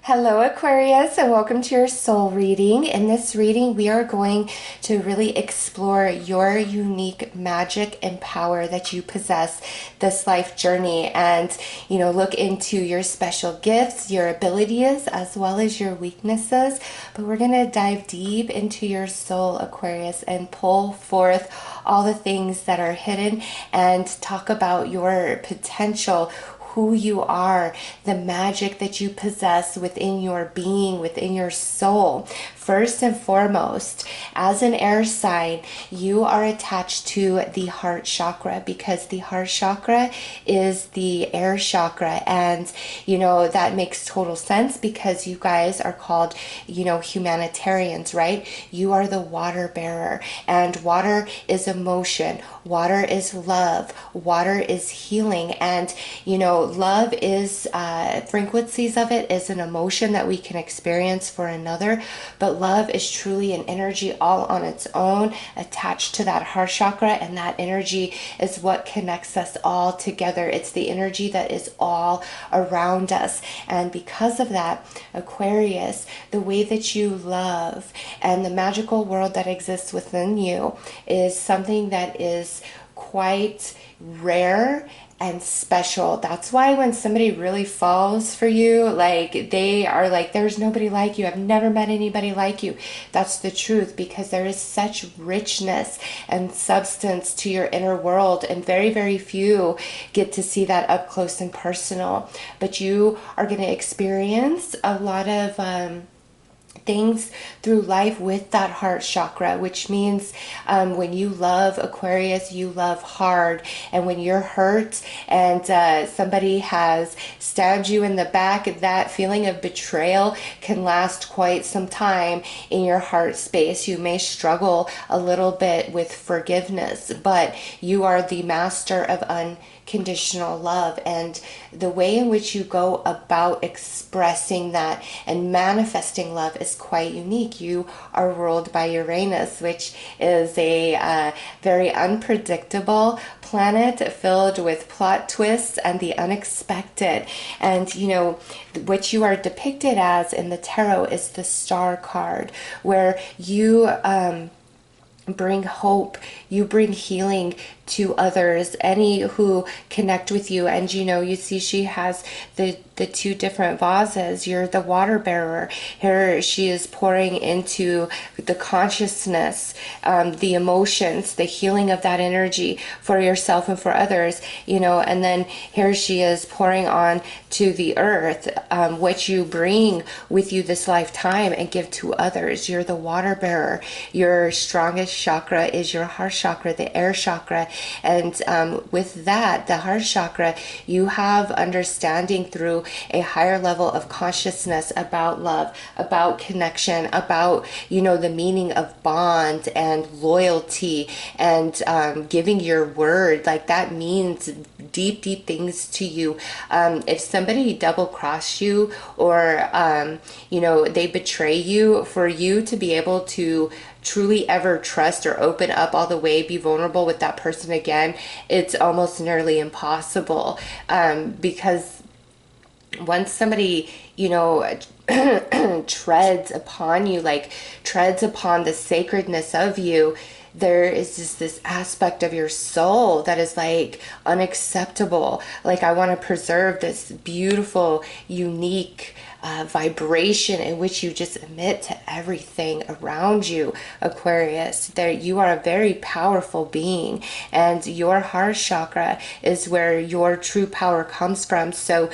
Hello Aquarius, and welcome to your soul reading. In this reading, we are going to really explore your unique magic and power that you possess this life journey, and look into your special gifts, your abilities, as well as your weaknesses. But we're going to dive deep into your soul, Aquarius, and pull forth all the things that are hidden and talk about your potential, who you are, the magic that you possess within your being, within your soul. First and foremost, as an air sign, you are attached to the heart chakra because the heart chakra is the air chakra. And, that makes total sense because you guys are called, humanitarians, right? You are the water bearer, and water is emotion. Water is love. Water is healing. And, love is, frequencies of it is an emotion that we can experience for another, but love is truly an energy all on its own attached to that heart chakra, and that energy is what connects us all together. It's the energy that is all around us. And because of that, Aquarius, the way that you love and the magical world that exists within you is something that is quite rare and special. That's why when somebody really falls for you, like they are like, there's nobody like you, I've never met anybody like you. That's the truth, because there is such richness and substance to your inner world, and very, very few get to see that up close and personal. But you are going to experience a lot of things through life with that heart chakra, which means when you love, Aquarius, you love hard. And when you're hurt and somebody has stabbed you in the back, that feeling of betrayal can last quite some time in your heart space. You may struggle a little bit with forgiveness, but you are the master of unconditional love, and the way in which you go about expressing that and manifesting love is quite unique. You are ruled by Uranus, which is a very unpredictable planet filled with plot twists and the unexpected. And what you are depicted as in the tarot is the Star card, where you bring hope, you bring healing to others, any who connect with you. And you see she has the two different vases. You're the water bearer. Here she is pouring into the consciousness, the emotions, the healing of that energy for yourself and for others, and then here she is pouring on to the earth, what you bring with you this lifetime and give to others. You're the water bearer. Your strongest chakra is your heart chakra, the air chakra. And with that, the heart chakra, you have understanding through a higher level of consciousness about love, about connection, about, the meaning of bond and loyalty and giving your word. Like that means deep, deep things to you. If somebody double cross you or, they betray you, for you to be able to truly ever trust or open up all the way, be vulnerable with that person again, it's almost nearly impossible, because once somebody treads upon you, like treads upon the sacredness of you, there is just this aspect of your soul that is like unacceptable. Like, I want to preserve this beautiful, unique vibration in which you just emit to everything around you, Aquarius. There, you are a very powerful being, and your heart chakra is where your true power comes from. So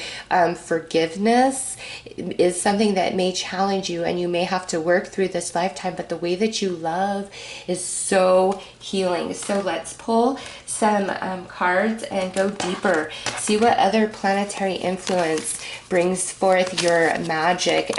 forgiveness is something that may challenge you, and you may have to work through this lifetime, but the way that you love is so healing. So let's pull some cards and go deeper. See what other planetary influence brings forth your magic.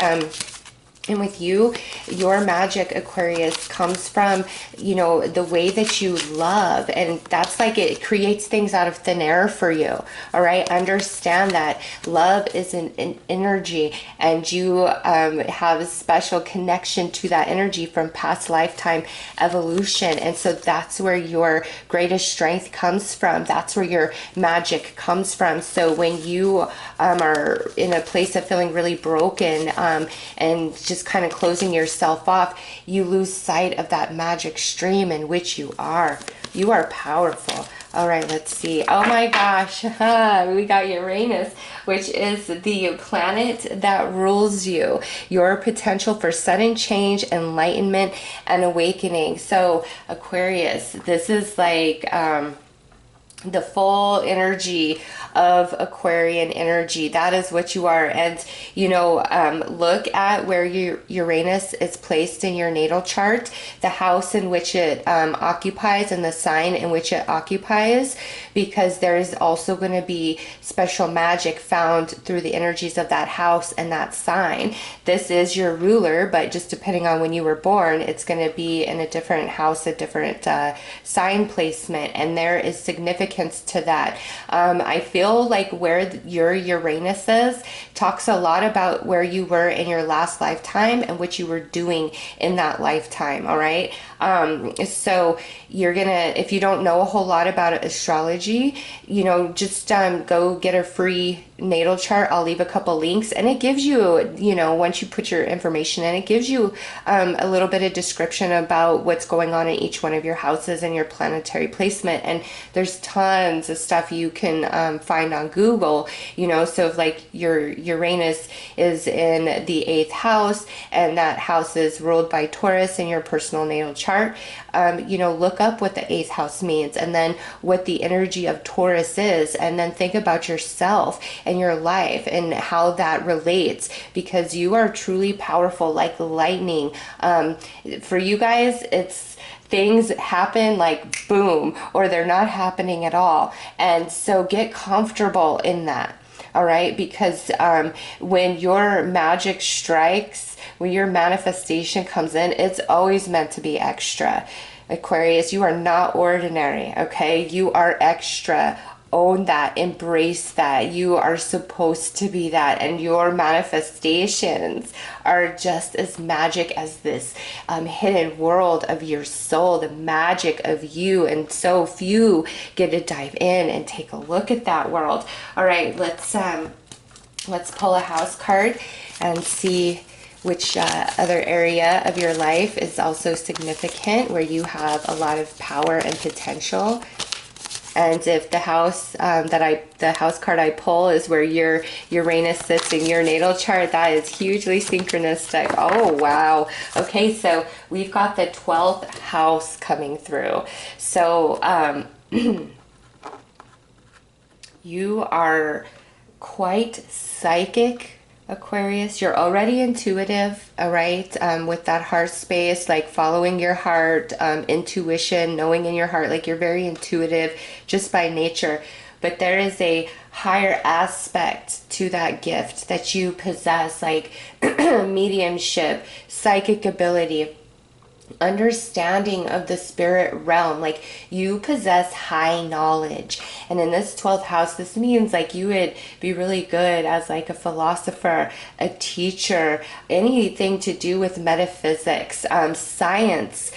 And with you, your magic, Aquarius, comes from, you know, the way that you love. And that's like, it creates things out of thin air for you. All right. Understand that love is an energy, and you have a special connection to that energy from past lifetime evolution. And so that's where your greatest strength comes from. That's where your magic comes from. So when you are in a place of feeling really broken and just kind of closing yourself off, you lose sight of that magic stream in which you are. You are powerful. All right, let's see. Oh my gosh, we got Uranus, which is the planet that rules you. Your potential for sudden change, enlightenment, and awakening. So Aquarius, this is like the full energy of Aquarian energy. That is what you are. And, you know, look at where your Uranus is placed in your natal chart, the house in which it occupies, and the sign in which it occupies, because there is also going to be special magic found through the energies of that house and that sign. This is your ruler, but just depending on when you were born, it's going to be in a different house, a different sign placement, and there is significance to that. I feel like where your Uranus is talks a lot about where you were in your last lifetime and what you were doing in that lifetime. All right. So you're gonna, if you don't know a whole lot about astrology, you know, just go get a free natal chart. I'll leave a couple links, and it gives you, you know, once you put your information in, it gives you a little bit of description about what's going on in each one of your houses and your planetary placement. And there's tons of stuff you can find on Google, you know. So if like your Uranus is in the 8th house, and that house is ruled by Taurus in your personal natal chart, you know, look up what the 8th house means, and then what the energy of Taurus is, and then think about yourself and your life and how that relates, because you are truly powerful like lightning. For you guys, it's things happen like boom, or they're not happening at all. And so get comfortable in that. All right, because when your magic strikes, when your manifestation comes in, it's always meant to be extra. Aquarius, you are not ordinary, okay? You are extra. Own that, embrace that. You are supposed to be that, and your manifestations are just as magic as this hidden world of your soul, the magic of you, and so few get to dive in and take a look at that world. All right, let's pull a house card and see which other area of your life is also significant, where you have a lot of power and potential. And if the house the house card I pull is where your Uranus sits in your natal chart, that is hugely synchronistic. Oh, wow. Okay, so we've got the 12th house coming through. So you are quite psychic, Aquarius. You're already intuitive, all right, with that heart space, like following your heart, intuition, knowing in your heart, like you're very intuitive just by nature. But there is a higher aspect to that gift that you possess, like mediumship, psychic ability, understanding of the spirit realm. Like you possess high knowledge, and in this 12th house, this means like you would be really good as like a philosopher, a teacher, anything to do with metaphysics, science,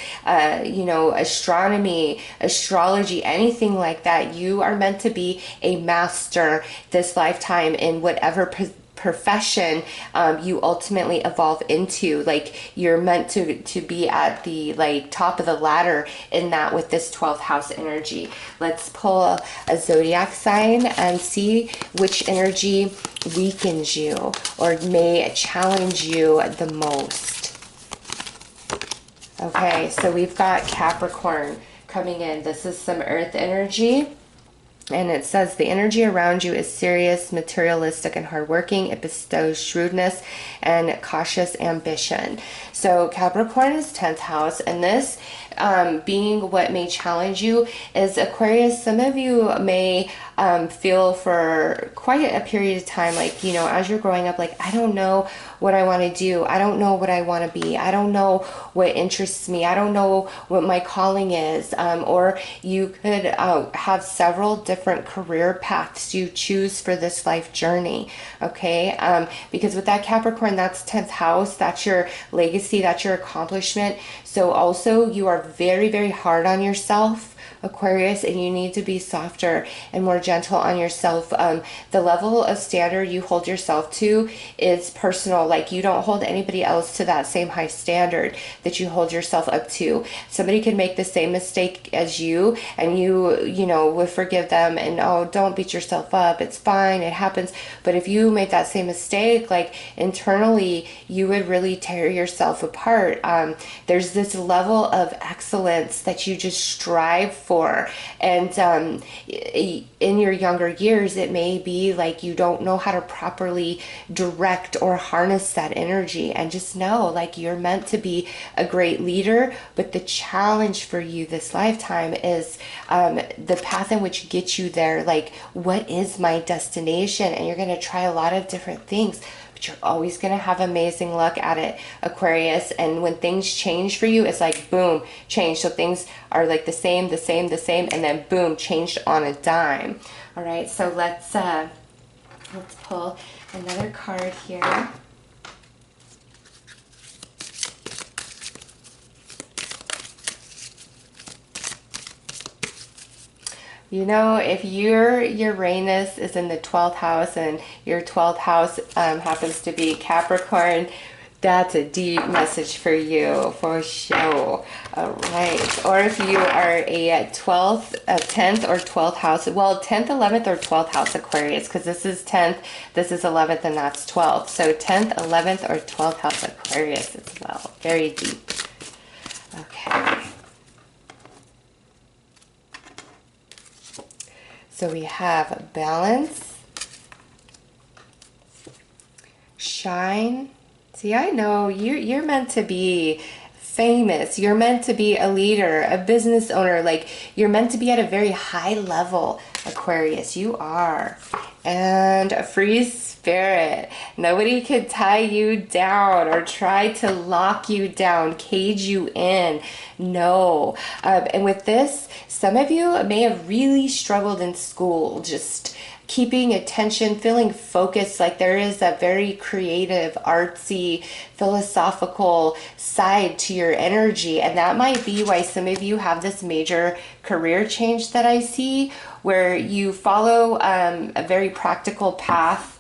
you know, astronomy, astrology, anything like that. You are meant to be a master this lifetime in whatever profession you ultimately evolve into. Like you're meant to be at the like top of the ladder in that, with this 12th house energy. Let's pull a zodiac sign and see which energy weakens you or may challenge you the most. Okay, so we've got Capricorn coming in. This is some earth energy. And it says the energy around you is serious, materialistic, and hardworking. It bestows shrewdness and cautious ambition. So Capricorn is 10th house, and this being what may challenge you is Aquarius. Some of you may feel for quite a period of time, like, you know, as you're growing up, like, I don't know what I want to do. I don't know what I want to be. I don't know what interests me. I don't know what my calling is. Or you could have several different career paths you choose for this life journey. Okay. Because with that Capricorn, that's 10th house. That's your legacy. That's your accomplishment. So also you are very, very hard on yourself, Aquarius, and you need to be softer and more gentle on yourself. The level of standard you hold yourself to is personal. Like, you don't hold anybody else to that same high standard that you hold yourself up to. Somebody could make the same mistake as you, and you know, would forgive them and, oh, don't beat yourself up. It's fine. It happens. But if you made that same mistake, like, internally, you would really tear yourself apart. There's this level of excellence that you just strive for. And in your younger years, it may be like you don't know how to properly direct or harness that energy. And just know, like, you're meant to be a great leader, but the challenge for you this lifetime is the path in which gets you there. Like, what is my destination? And you're going to try a lot of different things. You're always going to have amazing luck at it, Aquarius. And when things change for you, it's like, boom, change. So things are like the same, and then boom, changed on a dime. All right, so let's pull another card here. You know, if your Uranus is in the 12th house and your 12th house happens to be Capricorn, that's a deep message for you, for sure. All right. Or if you are a 10th or 12th house, well, 10th, 11th, or 12th house Aquarius, because this is 10th, this is 11th, and that's 12th. So 10th, 11th, or 12th house Aquarius as well. Very deep. Okay. So we have balance, shine. See, I know you're meant to be famous. You're meant to be a leader, a business owner. Like, you're meant to be at a very high level, Aquarius. You are. And a free spirit. Nobody could tie you down or try to lock you down, cage you in. No. And with this, some of you may have really struggled in school, just keeping attention, feeling focused. Like, there is a very creative, artsy, philosophical side to your energy. And that might be why some of you have this major career change that I see, where you follow a very practical path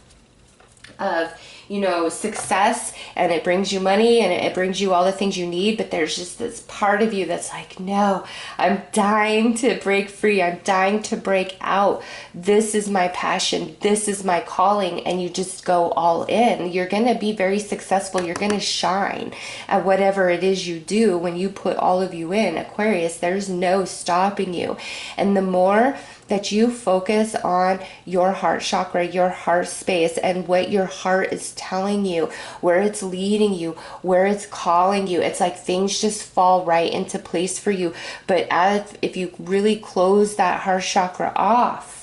of, you know, success, and it brings you money and it brings you all the things you need. But there's just this part of you that's like, no, I'm dying to break free. I'm dying to break out. This is my passion. This is my calling. And you just go all in. You're going to be very successful. You're going to shine at whatever it is you do when you put all of you in, Aquarius. There's no stopping you. And the more that you focus on your heart chakra, your heart space, and what your heart is telling you, where it's leading you, where it's calling you, it's like things just fall right into place for you. But if you really close that heart chakra off,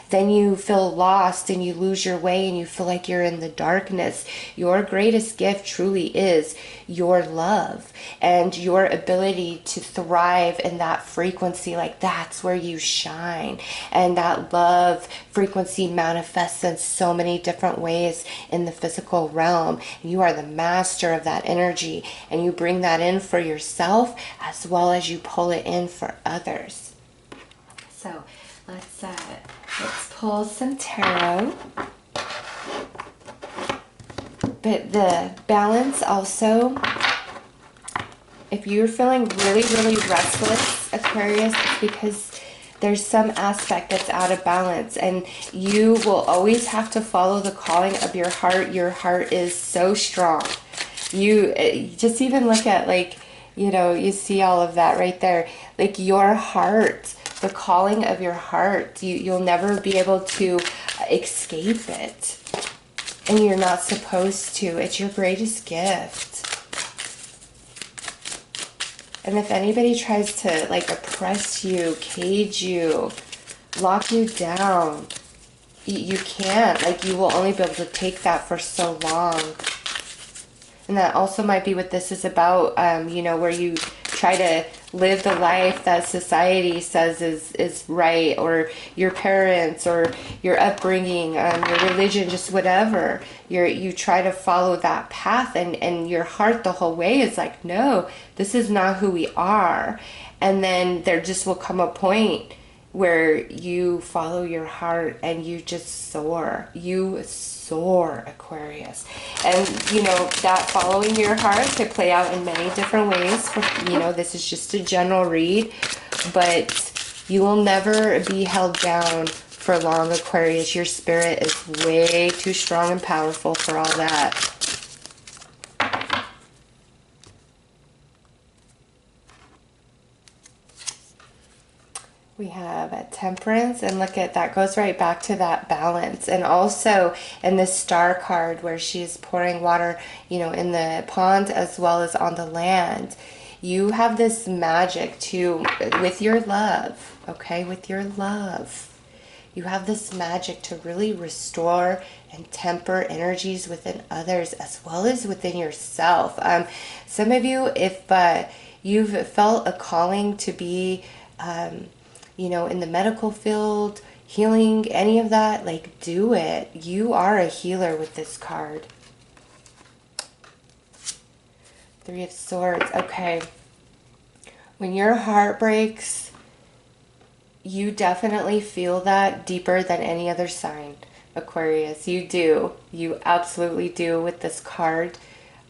then you feel lost and you lose your way and you feel like you're in the darkness. Your greatest gift truly is your love and your ability to thrive in that frequency. Like, that's where you shine. And that love frequency manifests in so many different ways in the physical realm. You are the master of that energy, and you bring that in for yourself as well as you pull it in for others. So let's pull some tarot. But the balance also, if you're feeling really, really restless, Aquarius, it's because there's some aspect that's out of balance, and you will always have to follow the calling of your heart. Your heart is so strong. You just even look at, like, you know, you see all of that right there. Like, your heart, the calling of your heart, you'll never be able to escape it. And you're not supposed to. It's your greatest gift. And if anybody tries to, like, oppress you, cage you, lock you down. You can't. Like, you will only be able to take that for so long. And that also might be what this is about, you know, where you try to live the life that society says is right, or your parents, or your upbringing, your religion, just whatever. You try to follow that path, and your heart the whole way is like, no, this is not who we are. And then there just will come a point where you follow your heart and you just soar. You soar, Aquarius. And, you know, that following your heart could play out in many different ways. For, you know, this is just a general read, but you will never be held down for long, Aquarius. Your spirit is way too strong and powerful for all that. We have a Temperance, and look at that, goes right back to that balance. And also in this Star card where she's pouring water, you know, in the pond as well as on the land, you have this magic to, with your love, okay, with your love, you have this magic to really restore and temper energies within others as well as within yourself. Some of you, if you've felt a calling to be you know, in the medical field, healing, any of that, like, do it. You are a healer with this card. Three of Swords. Okay. When your heart breaks, you definitely feel that deeper than any other sign, Aquarius. You do. You absolutely do with this card.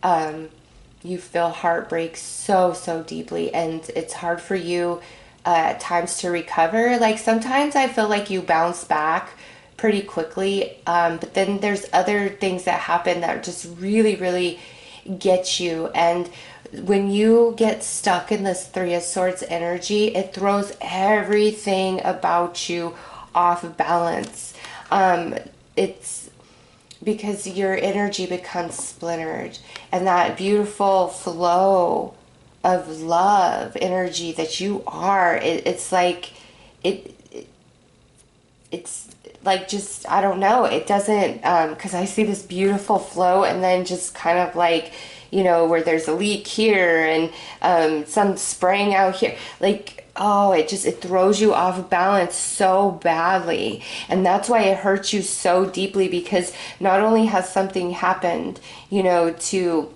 You feel heartbreak so, so deeply, and it's hard for you at times to recover. Like, sometimes I feel like you bounce back pretty quickly, but then there's other things that happen that just really, really get you. And when you get stuck in this Three of Swords energy, it throws everything about you off balance. It's because your energy becomes splintered, and that beautiful flow of love energy that you are, it's like it's like, just, I don't know, it doesn't, because I see this beautiful flow, and then just kind of like, you know, where there's a leak here and some spraying out here, like, oh, it throws you off balance so badly. And that's why it hurts you so deeply, because not only has something happened, you know, to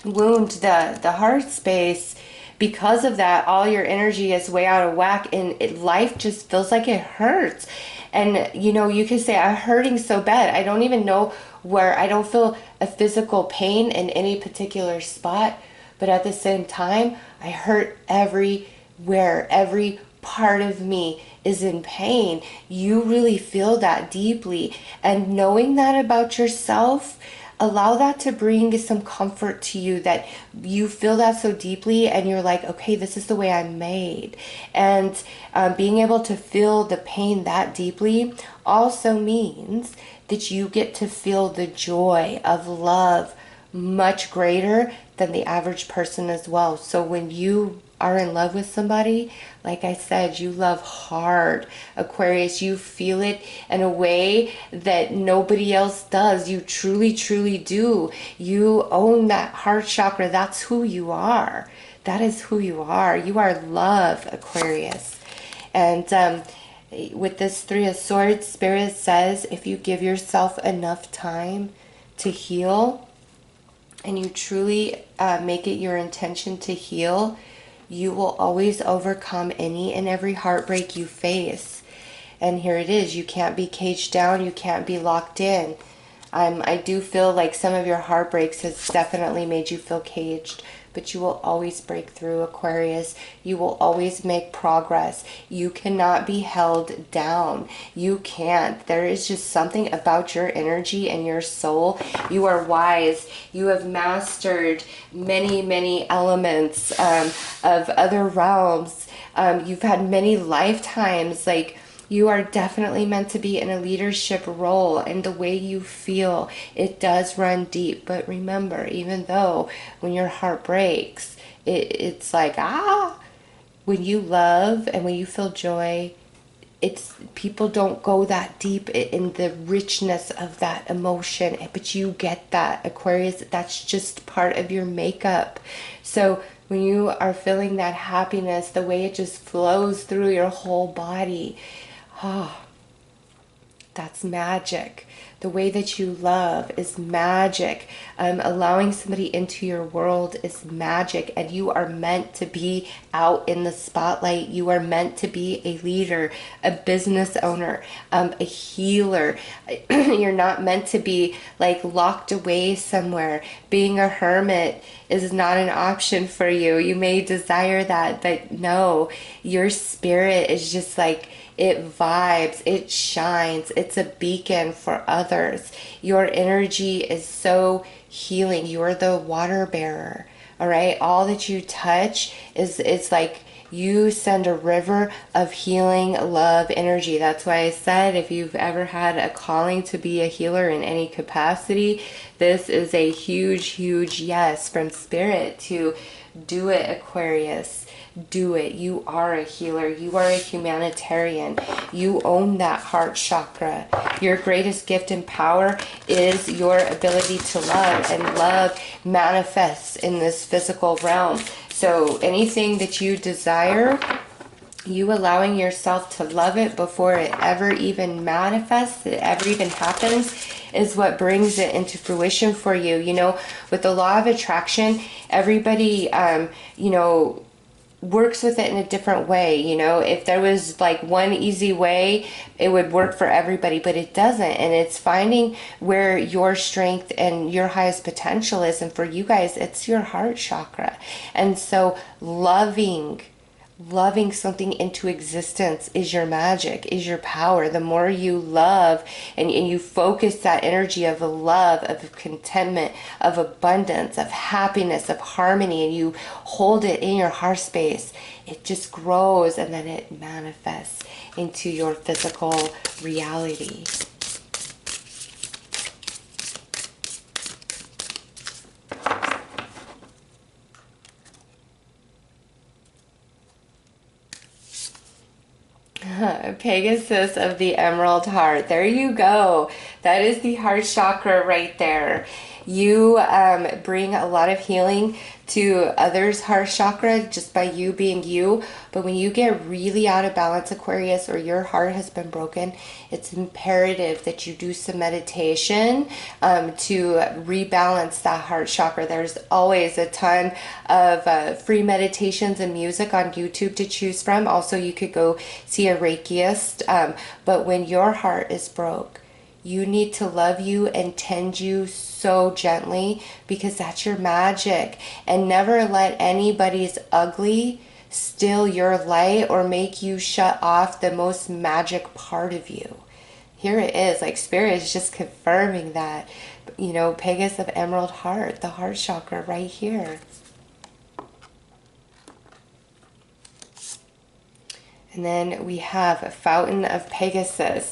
wound the heart space, because of that, all your energy is way out of whack, and life just feels like it hurts. And, you know, you can say, I'm hurting so bad, I don't even know where, I don't feel a physical pain in any particular spot, but at the same time, I hurt everywhere. Every part of me is in pain. You really feel that deeply. And knowing that about yourself, allow that to bring some comfort to you, that you feel that so deeply, and you're like, okay, this is the way I'm made. And being able to feel the pain that deeply also means that you get to feel the joy of love much greater than the average person as well. So when you are in love with somebody, like I said, you love hard, Aquarius. You feel it in a way that nobody else does. You truly, truly do. You own that heart chakra. That's who you are. That is who you are. You are love, Aquarius. And with this Three of Swords, Spirit says, if you give yourself enough time to heal, and you truly make it your intention to heal, you will always overcome any and every heartbreak you face. And here it is. You can't be caged down. You can't be locked in. I do feel like some of your heartbreaks has definitely made you feel caged, but you will always break through, Aquarius. You will always make progress. You cannot be held down. You can't. There is just something about your energy and your soul. You are wise. You have mastered many, many elements of other realms. You've had many lifetimes. Like, you are definitely meant to be in a leadership role, and the way you feel, it does run deep. But remember, even though when your heart breaks, it's like, when you love and when you feel joy, it's people don't go that deep in the richness of that emotion, but you get that, Aquarius. That's just part of your makeup. So when you are feeling that happiness, the way it just flows through your whole body, oh, that's magic. The way that you love is magic. Allowing somebody into your world is magic. And you are meant to be out in the spotlight. You are meant to be a leader, a business owner, a healer. You're not meant to be like locked away somewhere. Being a hermit is not an option for you. You may desire that, but no, your spirit is just like, it vibes, it shines, it's a beacon for others. Your energy is so healing. You're the water bearer, all right? All that you touch is like you send a river of healing, love, energy. That's why I said if you've ever had a calling to be a healer in any capacity, this is a huge, huge yes from Spirit to do it, Aquarius. Do it. You are a healer. You are a humanitarian. You own that heart chakra. Your greatest gift and power is your ability to love, and love manifests in this physical realm. So anything that you desire, you allowing yourself to love it before it ever even manifests, it ever even happens, is what brings it into fruition for you. You know, with the law of attraction, everybody, you know, works with it in a different way. You know, if there was like one easy way, it would work for everybody, but it doesn't. And it's finding where your strength and your highest potential is. And for you guys, it's your heart chakra. And so loving something into existence is your magic, is your power. The more you love and you focus that energy of love, of contentment, of abundance, of happiness, of harmony, and you hold it in your heart space, it just grows and then it manifests into your physical reality. Pegasus of the Emerald Heart. There you go. That is the heart chakra right there. You bring a lot of healing to others' heart chakra just by you being you. But when you get really out of balance, Aquarius, or your heart has been broken, it's imperative that you do some meditation to rebalance that heart chakra. There's always a ton of free meditations and music on YouTube to choose from. Also, you could go see a Reikiist. But when your heart is broke, you need to love you and tend you so gently, because that's your magic. And never let anybody's ugly steal your light or make you shut off the most magic part of you. Here it is, like Spirit is just confirming that. You know, Pegasus of Emerald Heart, the heart chakra right here. And then we have a Fountain of Pegasus,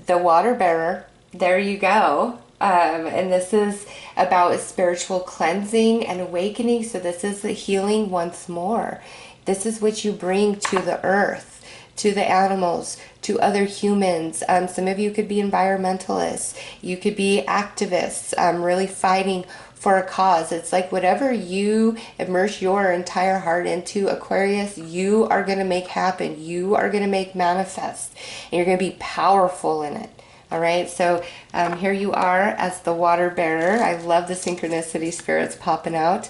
the water bearer. There you go. And this is about spiritual cleansing and awakening. So this is the healing once more. This is what you bring to the earth, to the animals, to other humans. Some of you could be environmentalists. You could be activists, really fighting for a cause. It's like whatever you immerse your entire heart into, Aquarius, you are going to make happen. You are going to make manifest. And you're going to be powerful in it. All right, so here you are as the water bearer. I love the synchronicity spirits popping out.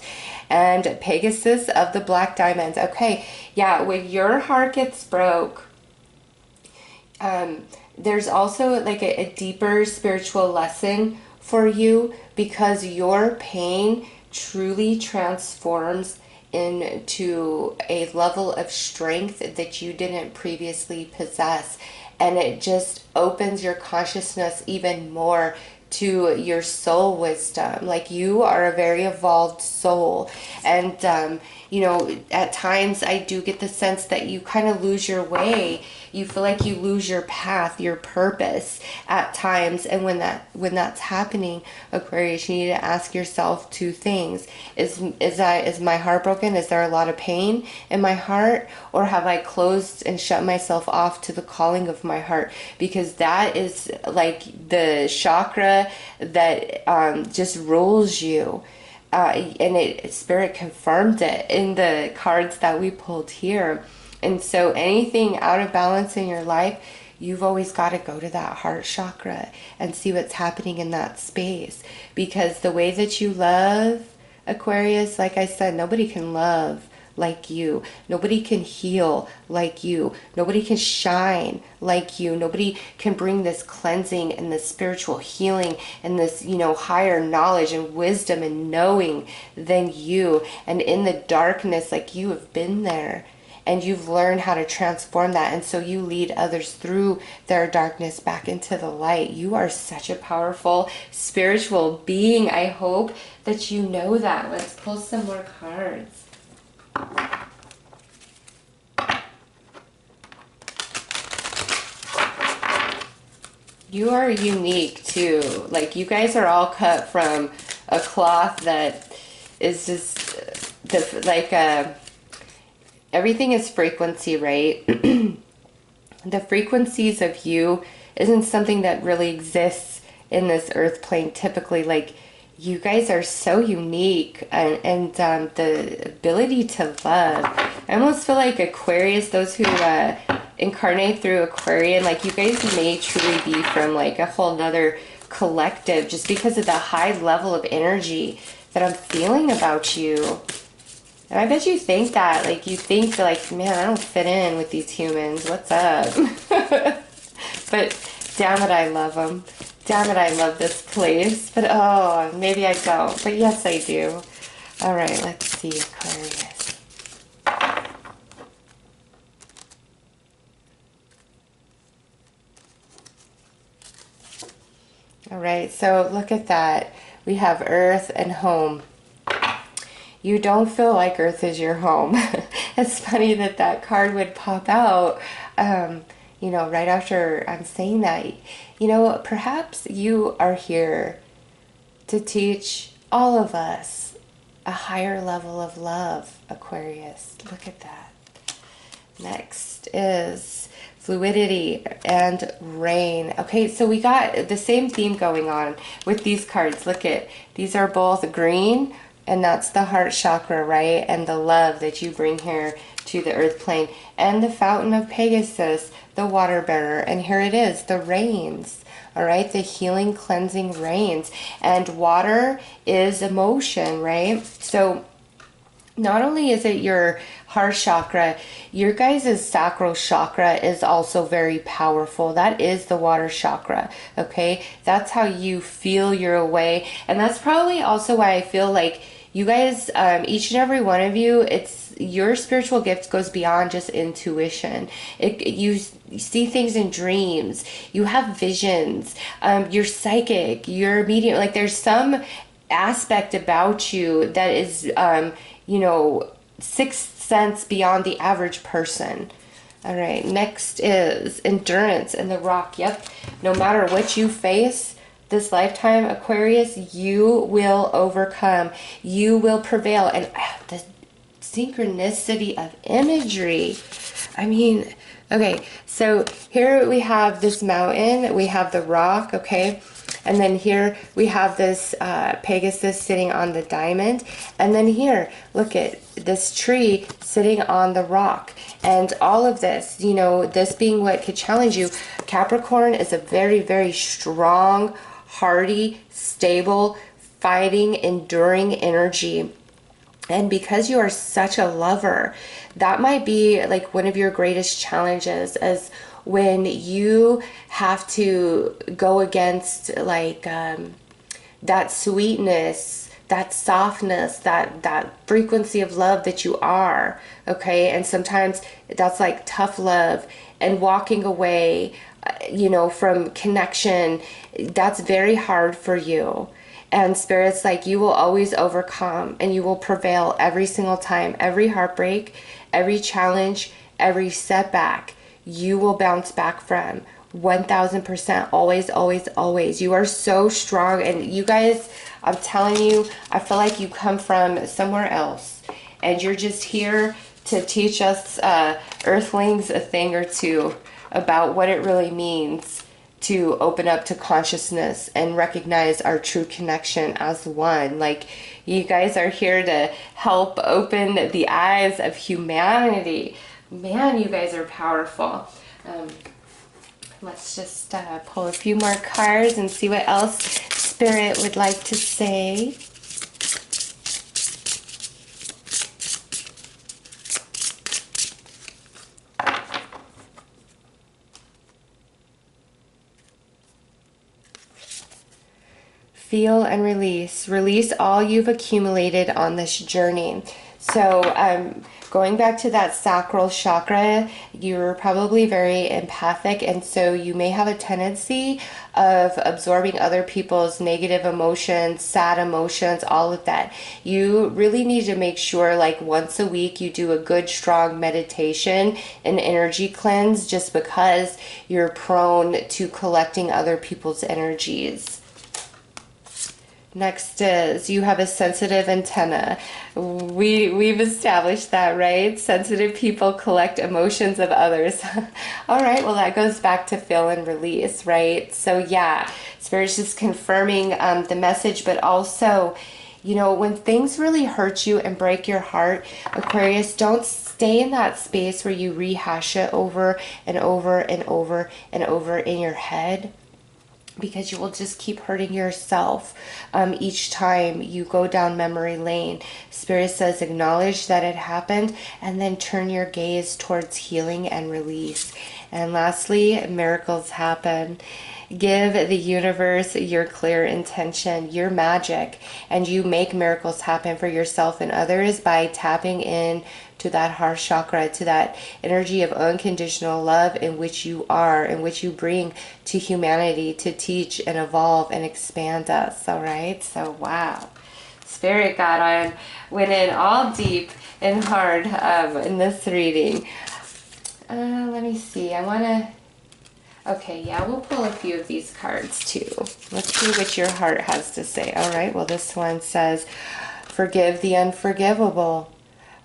And Pegasus of the Black Diamonds. Okay, yeah, when your heart gets broke, there's also like a deeper spiritual lesson for you, because your pain truly transforms into a level of strength that you didn't previously possess. And it just opens your consciousness even more to your soul wisdom. Like, you are a very evolved soul. And, you know, at times I do get the sense that you kind of lose your way. You feel like you lose your path, your purpose at times. And when that's happening, Aquarius, you need to ask yourself two things. Is my heart broken? Is there a lot of pain in my heart? Or have I closed and shut myself off to the calling of my heart? Because that is like the chakra that just rules you. And Spirit confirmed it in the cards that we pulled here. And so anything out of balance in your life, you've always got to go to that heart chakra and see what's happening in that space. Because the way that you love, Aquarius, like I said, nobody can love like you. Nobody can heal like you. Nobody can shine like you. Nobody can bring this cleansing and this spiritual healing and this, higher knowledge and wisdom and knowing than you. And in the darkness, like, you have been there and you've learned how to transform that. And so you lead others through their darkness back into the light. You are such a powerful spiritual being. I hope that you know that. Let's pull some more cards. You are unique too. Like, you guys are all cut from a cloth that is just everything is frequency, right? The frequencies of you isn't something that really exists in this earth plane typically. Like, you guys are so unique, and the ability to love. I almost feel like Aquarius, those who incarnate through Aquarian, like, you guys may truly be from like a whole nother collective just because of the high level of energy that I'm feeling about you. And I bet you think that, like, you think that, like, man, I don't fit in with these humans. What's up? But damn it, I love them. Damn it, I love this place. But oh, maybe I don't. But yes, I do. All right, let's see, Aquarius. All right, so look at that. We have Earth and home. You don't feel like Earth is your home. It's funny that that card would pop out, right after I'm saying that. Perhaps you are here to teach all of us a higher level of love, Aquarius. Look at that. Next is fluidity and rain. Okay, so we got the same theme going on with these cards. Look at, these are both green, and that's the heart chakra, right? And the love that you bring here to the earth plane. And the fountain of Pegasus, the water bearer. And here it is, the rains. All right, the healing, cleansing rains. And water is emotion, right? So not only is it your heart chakra, your guys' sacral chakra is also very powerful. That is the water chakra, okay? That's how you feel your way. And that's probably also why I feel like you guys, each and every one of you, it's your spiritual gift goes beyond just intuition. You see things in dreams. You have visions. You're psychic. You're medium. Like, there's some aspect about you that is, sixth sense beyond the average person. All right, next is endurance and the rock. Yep, no matter what you face this lifetime, Aquarius, you will overcome. You will prevail. And the synchronicity of imagery. I mean, okay, so here we have this mountain. We have the rock, okay? And then here we have this Pegasus sitting on the diamond. And then here, look at this tree sitting on the rock. And all of this, this being what could challenge you. Capricorn is a very, very strong, hardy, stable, fighting, enduring energy. And because you are such a lover, that might be like one of your greatest challenges, as when you have to go against like that sweetness, that softness, that frequency of love that you are, okay? And sometimes that's like tough love and walking away, from connection. That's very hard for you. And Spirit's like, you will always overcome and you will prevail every single time. Every heartbreak, every challenge, every setback, you will bounce back from. 1000%. Always, always, always. You are so strong. And you guys, I'm telling you, I feel like you come from somewhere else. And you're just here to teach us earthlings a thing or two about what it really means to open up to consciousness and recognize our true connection as one. Like, you guys are here to help open the eyes of humanity. Man, you guys are powerful. Let's just pull a few more cards and see what else Spirit would like to say. Feel and release. Release all you've accumulated on this journey. So going back to that sacral chakra, you're probably very empathic, and so you may have a tendency of absorbing other people's negative emotions, sad emotions, all of that. You really need to make sure, like, once a week you do a good strong meditation and energy cleanse, just because you're prone to collecting other people's energies. Next is you have a sensitive antenna. We've established that, right? Sensitive people collect emotions of others. All right, well, that goes back to feel and release, right? So yeah, Spirit's just confirming the message, but also, you know, when things really hurt you and break your heart, Aquarius, don't stay in that space where you rehash it over and over and over and over in your head, because you will just keep hurting yourself each time you go down memory lane. Spirit says acknowledge that it happened and then turn your gaze towards healing and release. And lastly, miracles happen. Give the universe your clear intention, your magic, and you make miracles happen for yourself and others by tapping in to that heart chakra, to that energy of unconditional love in which you are, in which you bring to humanity to teach and evolve and expand us. All right, so wow, Spirit got on, went in all deep and hard in this reading. Let me see, I want to, okay, yeah, we'll pull a few of these cards too. Let's see what your heart has to say. All right, well, this one says, forgive the unforgivable.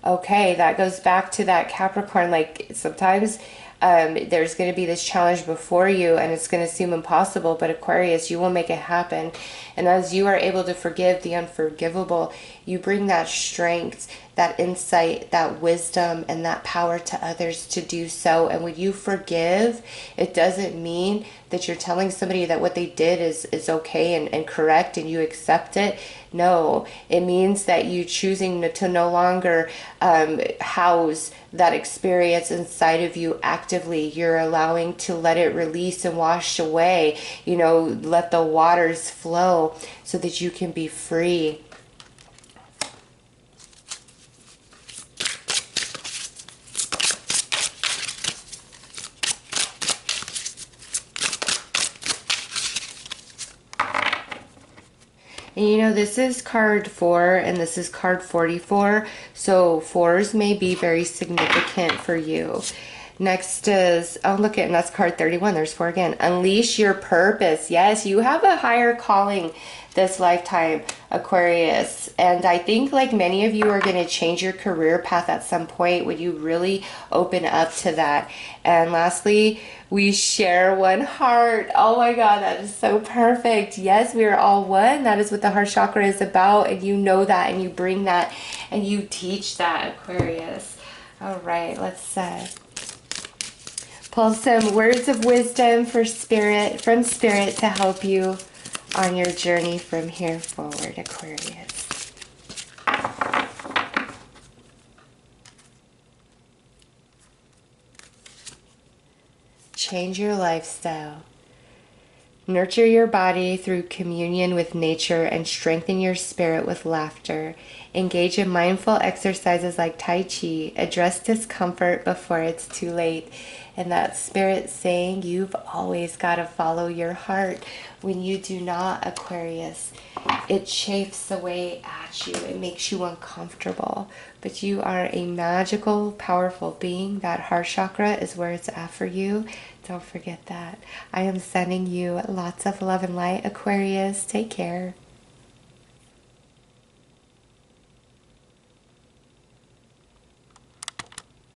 Okay, that goes back to that Capricorn. Like, sometimes there's going to be this challenge before you and it's going to seem impossible, but Aquarius, you will make it happen. And as you are able to forgive the unforgivable, you bring that strength, that insight, that wisdom, and that power to others to do so. And when you forgive, it doesn't mean that you're telling somebody that what they did is okay and correct and you accept it. No, it means that you choosing to no longer house that experience inside of you actively. You're allowing to let it release and wash away, you know, let the waters flow so that you can be free. And you know, this is card 4 and this is card 44. So 4s may be very significant for you. Next is, oh, look at, and that's card 31. There's 4 again. Unleash your purpose. Yes, you have a higher calling this lifetime, Aquarius. And I think, like, many of you are going to change your career path at some point when you really open up to that. And lastly, we share one heart. Oh my God, that is so perfect. Yes, we are all one. That is what the heart chakra is about. And you know that, and you bring that, and you teach that, Aquarius. All right, let's pull some words of wisdom for Spirit, from Spirit, to help you on your journey from here forward, Aquarius. Change your lifestyle. Nurture your body through communion with nature and strengthen your spirit with laughter. Engage in mindful exercises like Tai Chi. Address discomfort before it's too late. And that spirit saying, you've always got to follow your heart. When you do not, Aquarius, it chafes away at you. It makes you uncomfortable. But you are a magical, powerful being. That heart chakra is where it's at for you. Don't forget that. I am sending you lots of love and light, Aquarius. Take care.